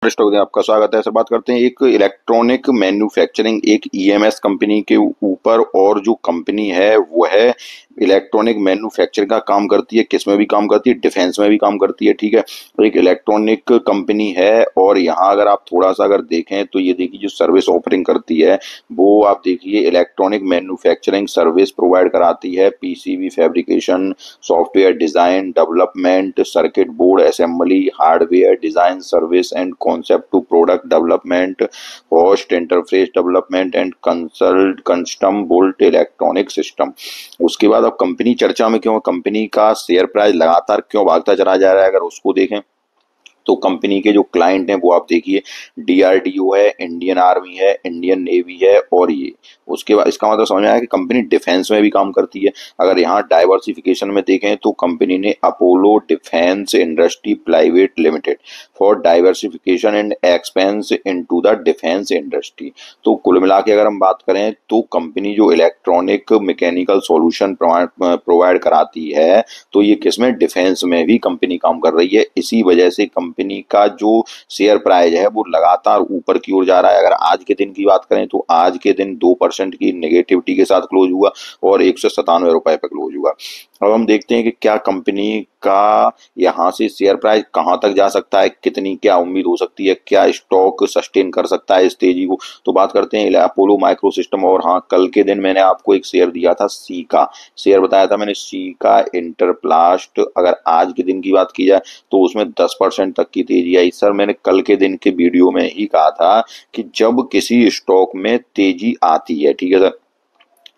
Stock में आपका स्वागत है। सर बात करते हैं एक इलेक्ट्रॉनिक मैन्युफैक्चरिंग एक ईएमएस कंपनी के ऊपर। और जो कंपनी है वो है इलेक्ट्रॉनिक मैन्युफैक्चरिंग का काम करती है। किस में भी काम करती है? डिफेंस में भी काम करती है। ठीक है, तो एक इलेक्ट्रॉनिक कंपनी है। और यहाँ अगर आप थोड़ा सा अगर देखें तो ये देखिए जो सर्विस ऑफरिंग करती है वो आप देखिए इलेक्ट्रॉनिक मैन्युफैक्चरिंग सर्विस प्रोवाइड कराती है। PCB fabrication, software design development, circuit board assembly, hardware design service and concept to product development, host interface development and consult custom built electronic system. उसके बाद अब कंपनी चर्चा में क्यों, कंपनी का share price लगातार क्यों भागता चला जा रहा है, अगर उसको देखें तो कंपनी के जो क्लाइंट हैं वो आप देखिए डीआरडीओ है, इंडियन आर्मी है, इंडियन नेवी है। और ये उसके बाद इसका मतलब समझ में आया कि कंपनी डिफेंस में भी काम करती है। अगर यहाँ डाइवर्सिफिकेशन में देखें तो कंपनी ने Apollo defence industry private limited for diversification and expense into the defence industry. तो कुल मिला के अगर हम बात करें तो कंपनी जो इलेक्ट्रॉनिक मैकेनिकल सॉल्यूशन प्रोवाइड कराती है तो ये किसमें? डिफेंस में भी कंपनी काम कर रही है। इसी वजह से कंपनी का जो शेयर प्राइस है वो लगातार ऊपर की ओर जा रहा है। अगर आज के दिन की बात करें तो आज के दिन 2% की नेगेटिविटी के साथ क्लोज हुआ और 197 रुपए पे क्लोज हुआ। अब हम देखते हैं कि क्या कंपनी का यहाँ से शेयर प्राइस कहाँ तक जा सकता है, कितनी क्या उम्मीद हो सकती है, क्या स्टॉक सस्टेन कर सकता है इस तेजी को। तो बात करते हैं अपोलो माइक्रो सिस्टम। और हाँ, कल के दिन मैंने आपको एक शेयर दिया था, सी का शेयर बताया था मैंने, सी का इंटरप्लास्ट। अगर आज के दिन की बात की जाए तो उसमें 10% तक की तेजी आई। सर मैंने कल के दिन के वीडियो में ही कहा था कि जब किसी स्टॉक में तेजी आती है, ठीक है सर,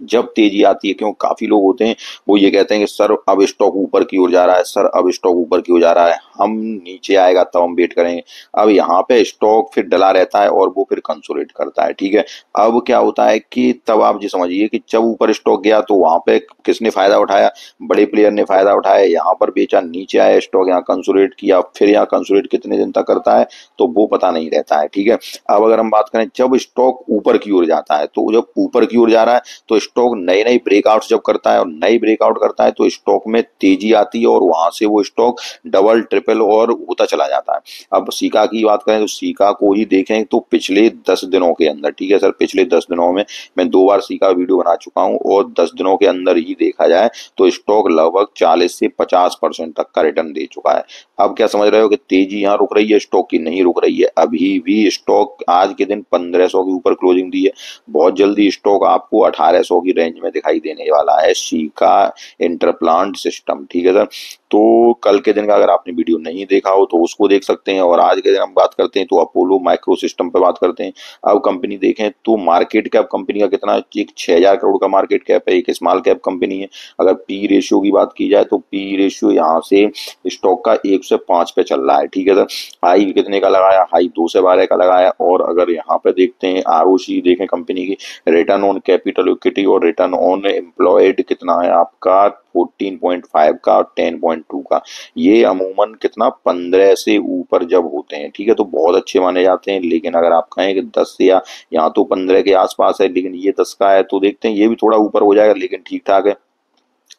जब तेजी आती है, क्यों काफी लोग होते हैं वो ये कहते हैं कि सर अब स्टॉक ऊपर की ओर जा रहा है, सर अब स्टॉक ऊपर की ओर जा रहा है, हम नीचे आएगा तब हम वेट करेंगे। अब यहाँ पे स्टॉक फिर डला रहता है और वो फिर कंसोलिडेट करता है। ठीक है, अब क्या होता है कि तब आप जी समझिए कि जब ऊपर स्टॉक गया तो वहां पे किसने फायदा उठाया? बड़े प्लेयर ने फायदा उठाया, यहाँ पर बेचा, नीचे आया स्टॉक, यहाँ कंसोलिडेट किया, फिर यहाँ कंसोलिडेट कितने दिन तक करता है तो वो पता नहीं रहता है। ठीक है, अब अगर हम बात करें जब स्टॉक ऊपर की ओर जाता है तो जब ऊपर की ओर जा रहा है तो स्टॉक नई नई ब्रेकआउट जब करता है और नई ब्रेकआउट करता है तो स्टॉक में तेजी आती है और वहां से वो स्टॉक डबल ट्रिपल और होता चला जाता है। अब सीका की बात करें तो सीका को ही देखें तो पिछले 10 दिनों के अंदर, ठीक है सर, पिछले 10 दिनों में मैं 2 बार सीका वीडियो बना चुका हूं और 10 दिनों के अंदर ही देखा जाए तो स्टॉक लगभग 40 से 50% तक का रिटर्न दे चुका है। अब क्या समझ रहे हो कि तेजी यहाँ रुक रही है स्टॉक की? नहीं रुक रही है, अभी भी स्टॉक आज के दिन 1500 के ऊपर क्लोजिंग दी है। बहुत जल्दी स्टॉक आपको 1800 की रेंज में दिखाई देने वाला है, सीका इंटरप्लांट सिस्टम। ठीक है सर, तो कल के दिन का अगर आपने वीडियो नहीं देखा हो तो उसको देख सकते हैं। और आज के दिन हम बात करते हैं तो अपोलो माइक्रो सिस्टम पे बात करते हैं। अब कंपनी देखें तो मार्केट कैप कंपनी का कितना, एक 6000 करोड़ का मार्केट कैप है, एक स्मॉल कैप कंपनी है। अगर पी रेशियो की बात की जाए तो पी रेशियो यहाँ से स्टॉक का 1 से 5 पे चल रहा है। ठीक है सर, हाई कितने का लगाया? हाई 2 से 12 का लगाया। और अगर यहाँ पे देखते हैं आरओसी देखें कंपनी की, रिटर्न ऑन कैपिटल इक्विटी और रिटर्न ऑन एम्प्लॉयड कितना है आपका? 14.5 का और 10.2 का। ये अमूमन कितना 15 से ऊपर जब होते हैं, ठीक है, तो बहुत अच्छे माने जाते हैं। लेकिन अगर आप कहें कि 10 या यहाँ तो 15 के आसपास है लेकिन ये 10 का है तो देखते हैं ये भी थोड़ा ऊपर हो जाएगा, लेकिन ठीक ठाक है।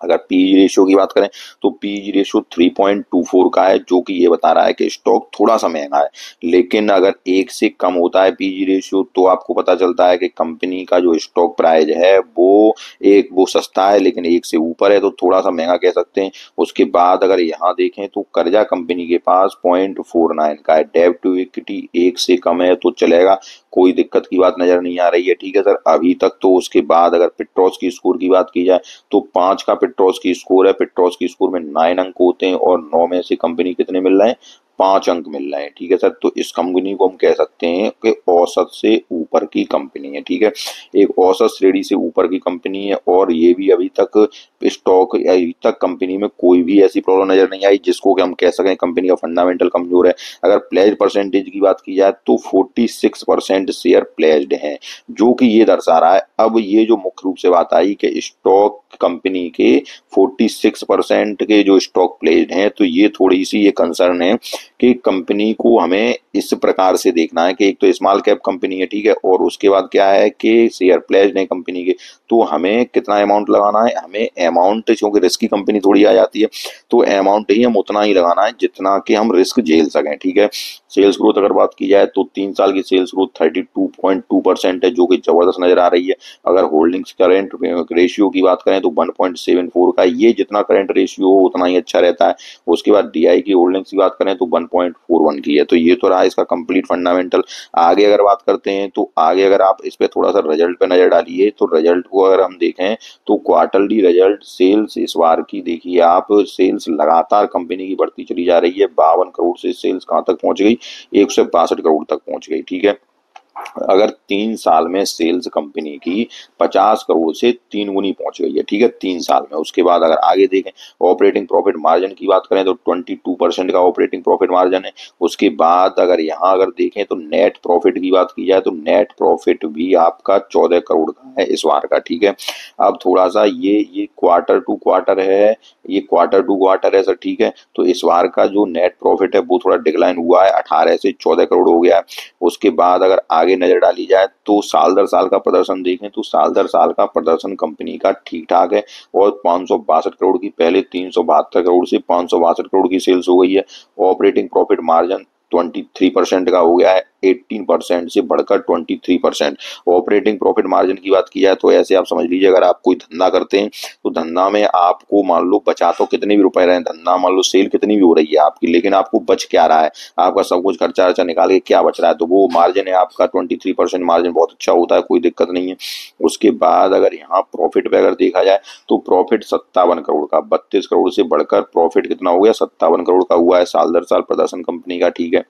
अगर पीई रेशियो की बात करें तो पीई रेशियो 3.24 का है, जो कि ये बता रहा है कि स्टॉक थोड़ा सा महंगा है। लेकिन अगर 1 से कम होता है पीई रेशियो तो आपको पता चलता है कि कंपनी का जो स्टॉक प्राइस है वो सस्ता है, लेकिन 1 से ऊपर है तो थोड़ा सा महंगा कह सकते हैं। उसके बाद अगर यहाँ देखें तो कर्जा कंपनी के पास 0.49 का है, डेब्ट टू इक्विटी 1 से कम है तो चलेगा, कोई दिक्कत की बात नजर नहीं आ रही है। ठीक है सर, अभी तक तो। उसके बाद अगर पेट्रोस की स्कोर की बात की जाए तो 5 का पेट्रोस की स्कोर है। पेट्रोस की स्कोर में 9 अंक होते हैं और 9 में से कंपनी कितने मिल रहे हैं? 5 अंक मिल रहे हैं। ठीक है सर, तो इस कंपनी को हम कह सकते हैं कि औसत से ऊपर की कंपनी है। ठीक है, एक औसत श्रेणी से ऊपर की कंपनी है और ये भी अभी तक कंपनी में कोई भी ऐसी प्रॉब्लम नजर नहीं आई जिसको कि हम कह सकें कंपनी का फंडामेंटल कमजोर है। अगर प्लेज परसेंटेज की बात की जाए तो 46% शेयर प्लेज्ड है, जो कि ये दर्शा रहा है। अब ये जो मुख्य रूप से बात आई कि स्टॉक कंपनी के 46% के जो स्टॉक प्लेज्ड हैं, तो ये थोड़ी सी ये कंसर्न है कि कंपनी को हमें इस प्रकार से देखना है कि एक तो स्मॉल कैप कंपनी है, ठीक है, और उसके बाद क्या है कि शेयर प्लेज्ड है कंपनी के, तो हमें कितना अमाउंट लगाना है, हमें अमाउंट, क्योंकि रिस्की कंपनी थोड़ी आ जाती है, तो अमाउंट ही हम उतना ही लगाना है जितना कि हम रिस्क झेल सकें, ठीक है। सेल्स ग्रोथ अगर बात की जाए तो 3 साल की सेल्स ग्रोथ 32.2% है, जो कि जबरदस्त नजर आ रही है। अगर होल्डिंग्स करेंट रेशियो की बात करें तो 1.74 का, ये जितना करंट रेशियो हो उतना ही अच्छा रहता है। उसके बाद डीआई की होल्डिंग्स की बात करें तो 1.41 की है। तो ये तो रहा इसका कंप्लीट फंडामेंटल। आगे अगर बात करते हैं तो आगे अगर आप इस पे थोड़ा सा रिजल्ट पे नजर डालिए तो रिजल्ट को अगर हम देखें तो क्वार्टरली रिजल्ट सेल्स इस बार की देखिए आप, सेल्स लगातार कंपनी की बढ़ती चली जा रही है। 52 करोड़ से सेल्स कहाँ तक पहुंच गई, 162 करोड़ तक पहुंच गई, ठीक है। अगर 3 साल में सेल्स कंपनी की 50 करोड़ से 3 गुनी पहुंच गई है, ठीक है, 3 साल में। उसके बाद अगर आगे देखें ऑपरेटिंग प्रॉफिट मार्जिन की बात करें तो 22% का ऑपरेटिंग प्रॉफिट मार्जिन है। उसके बाद अगर यहाँ अगर देखें तो नेट प्रॉफिट की बात की जाए तो नेट प्रॉफिट भी आपका 14 करोड़ का है इस बार का, ठीक है। अब थोड़ा सा ये क्वार्टर टू क्वार्टर है, ये क्वार्टर टू क्वार्टर है सर, ठीक है। तो इस बार का जो नेट प्रॉफिट है वो थोड़ा डिक्लाइन हुआ है, 18 से 14 करोड़ हो गया है। उसके बाद अगर आगे नजर डाली जाए तो साल दर साल का प्रदर्शन देखें तो साल दर साल का प्रदर्शन कंपनी का ठीक ठाक है, और 562 करोड़ की पहले 372 करोड़ से 562 करोड़ की सेल्स हो गई है। ऑपरेटिंग प्रॉफिट मार्जिन 23% का हो गया है, 18% से बढ़कर 23%। ऑपरेटिंग प्रॉफिट मार्जिन की बात की जाए तो ऐसे आप समझ लीजिए, अगर आप कोई धंधा करते हैं तो धंधा में आपको मान लो बचा तो कितने भी रुपए रहे, धंधा मान लो सेल कितनी भी हो रही है आपकी, लेकिन आपको बच क्या रहा है, आपका सब कुछ खर्चा वर्चा निकाल के क्या बच रहा है, तो वो मार्जिन है आपका 23%। मार्जिन बहुत अच्छा होता है, कोई दिक्कत नहीं है। उसके बाद अगर यहाँ प्रॉफिट पे अगर देखा जाए तो प्रॉफिट 57 करोड़ का, 32 करोड़ से बढ़कर प्रॉफिट कितना हो गया, 57 करोड़ का हुआ है साल दर साल प्रदर्शन कंपनी का, ठीक है।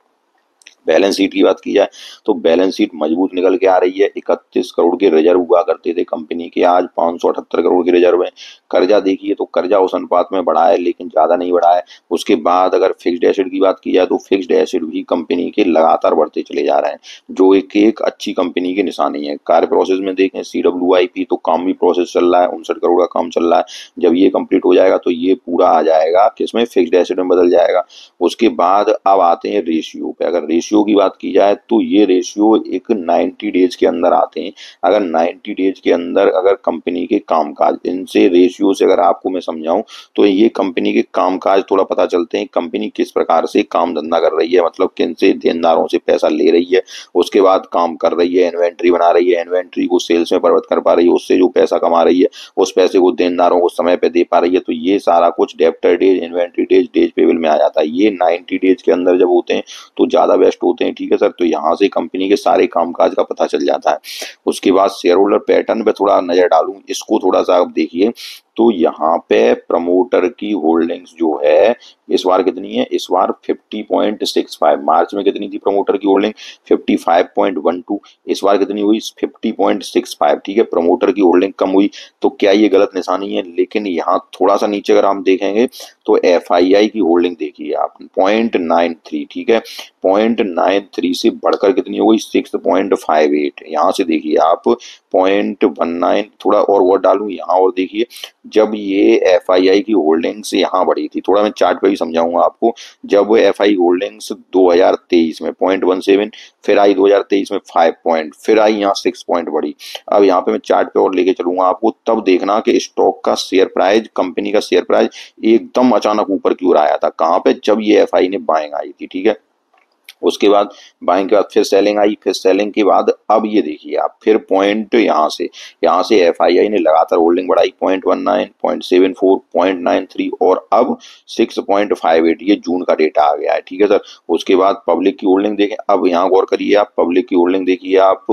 बैलेंस शीट की बात की जाए तो बैलेंस शीट मजबूत निकल के आ रही है। 31 करोड़ के रिजर्व हुआ करते थे कंपनी के, आज 578 करोड़ के रिजर्व है। कर्जा देखिए तो कर्जा उस अनुपात में बढ़ा है लेकिन ज्यादा नहीं बढ़ा है। उसके बाद अगर फिक्स्ड एसेट की बात की जाए तो फिक्स्ड एसेट भी कंपनी के लगातार बढ़ते चले जा रहे हैं, जो एक अच्छी कंपनी की निशानी है। कार्य प्रोसेस में देखें CWIP तो काम भी प्रोसेस चल रहा है, 59 करोड़ का काम चल रहा है। जब ये कंप्लीट हो जाएगा तो ये पूरा आ जाएगा किसमें, फिक्स्ड एसेट में बदल जाएगा। उसके बाद अब आते हैं रेशियो पे। अगर रेशियो की बात की जाए तो ये रेशियो एक 90 डेज के अंदर आते हैं। अगर 90 डेज के अंदर अगर कंपनी के कामकाज, इनसे रेशियो से अगर आपको मैं समझाऊं तो ये कंपनी के कामकाज थोड़ा पता चलते हैं, कंपनी किस प्रकार से काम धंधा कर रही है, मतलब किन से देनदारों से पैसा ले रही है, उसके बाद काम कर रही है, इन्वेंट्री बना रही है, इन्वेंट्री को सेल्स में परिवर्तित कर पा रही है, उससे जो पैसा कमा रही है उस पैसे को देनदारों को समय पे दे पा रही है। तो ये सारा कुछ debtor days, inventory days, days payable में आ जाता है। ये 90 डेज के अंदर जब होते हैं तो ज्यादा बेस्ट होते हैं, ठीक है सर। तो यहाँ से कंपनी के सारे कामकाज का पता चल जाता है। उसके बाद शेयर होल्डर पैटर्न पे थोड़ा नजर डालूं, इसको थोड़ा सा आप देखिए तो यहाँ पे प्रमोटर की होल्डिंग्स जो है इस बार कितनी है, इस बार 50.65। मार्च में कितनी थी प्रमोटर की होल्डिंग, 55.12। इस बार कितनी हुई, 50.65, ठीक है। प्रमोटर की होल्डिंग कम हुई तो क्या ये गलत निशानी है, लेकिन यहाँ थोड़ा सा नीचे अगर हम देखेंगे तो FII की होल्डिंग देखिए आप 0.93, ठीक है। 0.93 से बढ़कर कितनी हो गई, 6.58। यहाँ से देखिए आप 0.19, थोड़ा और वर्ड डालूं यहाँ और देखिए, जब ये FII की होल्डिंग्स यहाँ बढ़ी थी, थोड़ा मैं चार्ट पे भी समझाऊंगा आपको। जब FI होल्डिंग्स 2023 में 0.17, फिर आई 2023 में 5 पॉइंट, फिर आई यहाँ 6 पॉइंट बढ़ी। अब यहाँ पे मैं चार्ट पे और लेके चलूंगा आपको, तब देखना कि स्टॉक का शेयर प्राइस, कंपनी का शेयर प्राइस एकदम अचानक ऊपर की ओर आया था। कहाँ पे, जब ये FI ने बाइंग आई थी, ठीक है। उसके बाद बाइंग के बाद फिर सेलिंग आई, फिर सेलिंग के बाद अब ये देखिए आप फिर पॉइंट यहाँ से FII ने लगातार होल्डिंग बढ़ाई, 0.19, 0.74, 0.93 और अब 6.58। ये जून का डेटा आ गया है, ठीक है सर। उसके बाद पब्लिक की होल्डिंग देखें, अब यहाँ गौर करिए आप, पब्लिक की होल्डिंग देखिए आप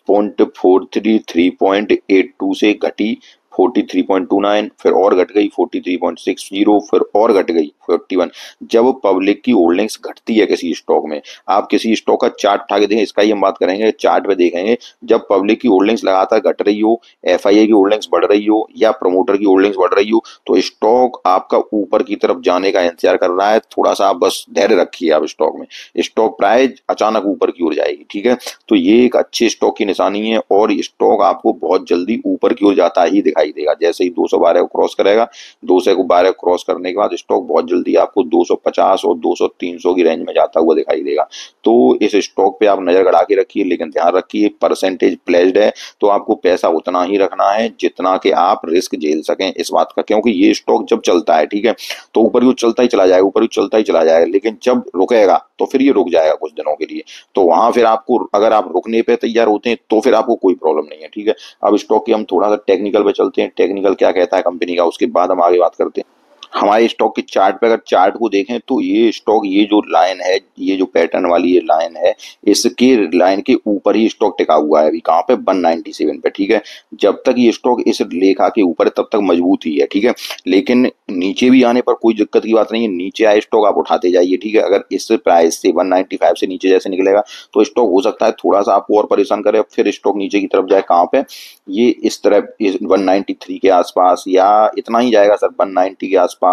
0.43, 3.82 से घटी 43.29, फिर और घट गई 43.60, फिर और घट गई 41। जब पब्लिक की होल्डिंग्स घटती है किसी स्टॉक में, आप किसी स्टॉक का चार्ट उठा के देखें, इसका ही हम बात करेंगे, चार्ट पे देखेंगे, जब पब्लिक की होल्डिंग्स लगातार घट रही हो, FII की होल्डिंग्स बढ़ रही हो या प्रमोटर की होल्डिंग्स बढ़ रही हो, तो स्टॉक आपका ऊपर की तरफ जाने का इंतजार कर रहा है। थोड़ा सा आप बस धैर्य रखिए आप स्टॉक में, स्टॉक प्राइस अचानक ऊपर की ओर जाएगी, ठीक है। तो ये एक अच्छे स्टॉक की निशानी है और स्टॉक आपको बहुत जल्दी ऊपर की ओर जाता ही दिखाई दिखाई देगा। जैसे ही 212 को क्रॉस करेगा, 212 को क्रॉस करने के बाद स्टॉक बहुत जल्दी आपको 250 और 200 300 की रेंज में जाता हुआ दिखाई देगा। तो इस स्टॉक पे आप नजर गड़ा के रखिए, लेकिन ध्यान रखिए परसेंटेज प्लेज्ड है, तो आपको पैसा उतना ही रखना है जितना कि आप रिस्क झेल सकें इस बात का। क्योंकि ये स्टॉक जब चलता है, ठीक है, तो ऊपर ही चलता ही चला जाएगा, ऊपर ही चलता ही चला जाएगा, लेकिन जब रुकेगा तो फिर ये रुक जाएगा कुछ दिनों के लिए। तो वहां फिर आपको, अगर आप रुकने पे तैयार होते हैं तो फिर आपको कोई प्रॉब्लम नहीं है, ठीक है। अब स्टॉक की हम थोड़ा सा टेक्निकल पे चलते हैं, टेक्निकल क्या कहता है कंपनी का, उसके बाद हम आगे बात करते हैं। हमारे स्टॉक के चार्ट पे अगर चार्ट को देखें तो ये स्टॉक, ये जो लाइन है, ये जो पैटर्न वाली ये लाइन है, इसके लाइन के ऊपर ही स्टॉक टिका हुआ है अभी। कहाँ पे? 197 पे, ठीक है। जब तक ये स्टॉक इस लेखा के ऊपर है तब तक मजबूत ही है, ठीक है। लेकिन नीचे भी आने पर कोई दिक्कत की बात नहीं है, नीचे आए स्टॉक आप उठाते जाइए, ठीक है। अगर इस प्राइस से 195 से नीचे जैसे निकलेगा तो स्टॉक हो सकता है थोड़ा सा आपको और परेशान करे, फिर स्टॉक नीचे की तरफ जाए। कहाँ पे? ये इस तरफ 193 के आसपास, या इतना ही जाएगा सर, 190 के आसपास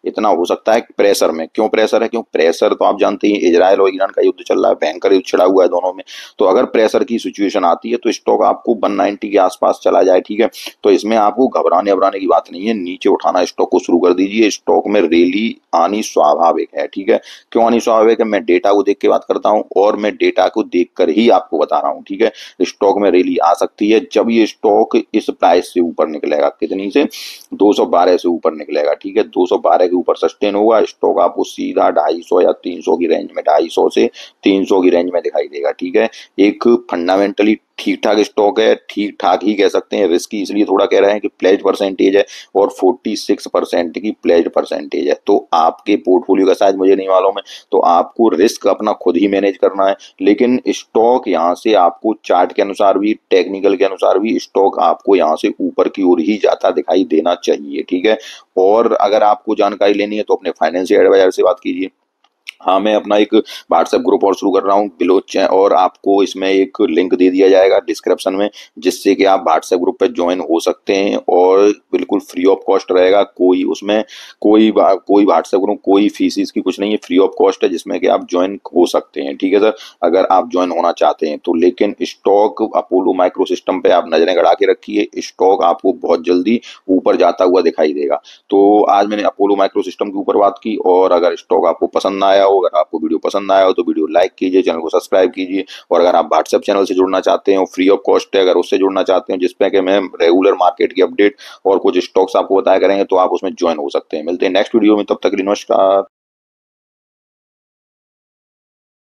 इतना हो सकता है। प्रेशर में क्यों प्रेशर है? क्यों प्रेशर, तो आप जानते हैं इजराइल और ईरान का युद्ध चल रहा है, भयंकर युद्ध छिड़ा हुआ है दोनों में। तो अगर प्रेशर की सिचुएशन आती है तो स्टॉक आपको 190 के आसपास चला जाए, ठीक है। तो इसमें आपको घबराने की बात नहीं है, नीचे उठाना स्टॉक को शुरू कर दीजिए। स्टॉक में रैली आनी स्वाभाविक है, ठीक है। क्यों आनी स्वाभाविक है? मैं डेटा को देख के बात करता हूँ और मैं डेटा को देखकर ही आपको बता रहा हूँ, ठीक है। स्टॉक में रैली आ सकती है जब ये स्टॉक इस प्राइस से ऊपर निकलेगा। कितनी से? 212 से ऊपर निकलेगा, ठीक है। 212 के ऊपर सस्टेन होगा स्टॉक, आपको सीधा 250 या 300 की रेंज में, 250 से 300 की रेंज में दिखाई देगा, ठीक है। एक फंडामेंटली ठीक ठाक स्टॉक है, ठीक ठाक ही कह सकते हैं। रिस्की इसलिए थोड़ा कह रहे हैं कि प्लेज परसेंटेज है और 46% की प्लेज परसेंटेज है। तो आपके पोर्टफोलियो का साइज मुझे नहीं मालूम है, तो आपको रिस्क अपना खुद ही मैनेज करना है। लेकिन स्टॉक यहाँ से आपको चार्ट के अनुसार भी, टेक्निकल के अनुसार भी, स्टॉक आपको यहाँ से ऊपर की ओर ही जाता दिखाई देना चाहिए, ठीक है। और अगर आपको जानकारी लेनी है तो अपने फाइनेंशियल एडवाइजर से बात कीजिए। हाँ, मैं अपना एक व्हाट्सएप ग्रुप और शुरू कर रहा हूँ बिलोच, और आपको इसमें एक लिंक दे दिया जाएगा डिस्क्रिप्शन में, जिससे कि आप व्हाट्सएप ग्रुप पे ज्वाइन हो सकते हैं और बिल्कुल फ्री ऑफ कॉस्ट रहेगा। कोई उसमें कोई व्हाट्सएप ग्रुप, कोई फीस की कुछ नहीं है, फ्री ऑफ कॉस्ट है, जिसमें कि आप ज्वाइन हो सकते हैं, ठीक है सर, अगर आप ज्वाइन होना चाहते हैं तो। लेकिन स्टॉक अपोलो माइक्रो सिस्टम पे आप नजरें गड़ा के रखिए, स्टॉक आपको बहुत जल्दी ऊपर जाता हुआ दिखाई देगा। तो आज मैंने अपोलो माइक्रो सिस्टम के ऊपर बात की, और अगर स्टॉक आपको पसंद आया हो, अगर आपको वीडियो पसंद आया हो तो वीडियो लाइक कीजिए, चैनल को सब्सक्राइब कीजिए। और अगर आप व्हाट्सएप चैनल से जुड़ना चाहते हैं, फ्री ऑफ कॉस्ट है, अगर उससे जुड़ना चाहते हैं जिसपे कि मैं रेगुलर मार्केट की अपडेट और कुछ स्टॉक्स आपको बताया करेंगे, तो आप उसमें ज्वाइन हो सकते हैं। मिलते हैं नेक्स्ट वीडियो में, तब तक के लिए नमस्कार।